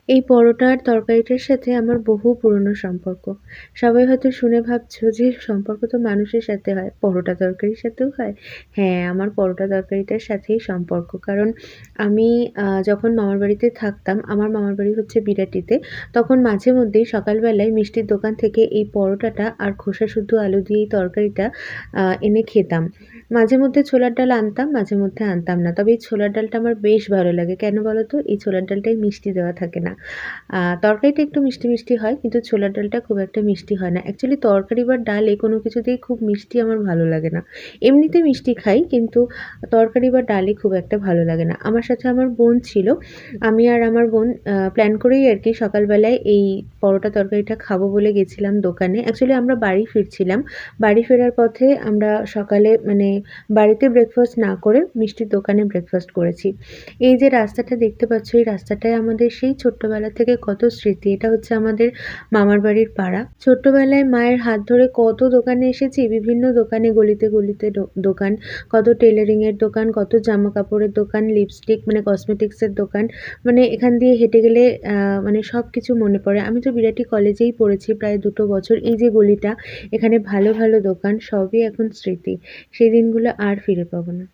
এই পরোটার তরকারিটার সাথে আমার বহু পুরনো সম্পর্ক। সবাই হয়তো শুনে ভাবছো যে সম্পর্ক তো মানুষের সাথে হয়, পরোটা তরকারির সাথেও হয়? হ্যাঁ, আমার পরোটা তরকারিটার সাথেই সম্পর্ক। কারণ আমি যখন মামার বাড়িতে থাকতাম, আমার মামার বাড়ি হচ্ছে বিরাটিতে। তখন মাঝে মধ্যেই সকালবেলায় মিষ্টির দোকান থেকে এই পরোটাটা আর খোসা শুদ্ধ আলু দিয়ে এই তরকারিটা এনে খেতাম। মাঝে মধ্যে ছোলার ডাল আনতাম, মাঝে মধ্যে আনতাম না। তবে এই ছোলার ডালটা আমার বেশ ভালো লাগে। কেন বলো তো? এই ছোলার ডালটায় মিষ্টি দেওয়া থাকে না। তরকারিটা একটু মিষ্টি, মিষ্টি হয় কিন্তু ছোলার ডালটা খুব একটা মিষ্টি হয় না। অ্যাকচুয়ালি তরকারি বা ডালে কোনো কিছুতেই খুব মিষ্টি আমার ভালো লাগে না। এমনিতে মিষ্টি খাই কিন্তু তরকারি বা ডালে খুব একটা ভালো লাগে না। আমার সাথে আমার বোন ছিল। আমি আর আমার বোন প্ল্যান করেই আরকি সকালবেলায় এই পরোটা তরকারিটা খাবো বলে গেছিলাম দোকানে। অ্যাকচুয়ালি আমরা বাড়ি ফিরছিলাম। বাড়ি ফেরার পথে আমরা সকালে মানে বাড়িতে ব্রেকফাস্ট না করে মিষ্টির দোকানে ব্রেকফাস্ট করেছি। এই যে রাস্তাটা দেখতে পাচ্ছ, এই রাস্তাটায় আমাদের সেই ছোট্টবেলা থেকে কত স্মৃতি। এটা হচ্ছে আমাদের মামার বাড়ির পাড়া। ছোট্টবেলায় মায়ের হাত ধরে কত দোকানে এসেছি, বিভিন্ন দোকানে গলিতে, গলিতে দোকান, কত টেলারিং এর দোকান, কত জামাকাপড়ের দোকান, লিপস্টিক মানে কসমেটিক্স এর দোকান। মানে এখান দিয়ে হেঁটে গেলে মানে সবকিছু মনে পড়ে। আমি তো বিরাটি কলেজেই পড়েছি প্রায় ২ বছর। এই যে গলিটা, এখানে ভালো, ভালো দোকান সবই এখন স্মৃতি। সেই দিনগুলো আর ফিরে পাবো না।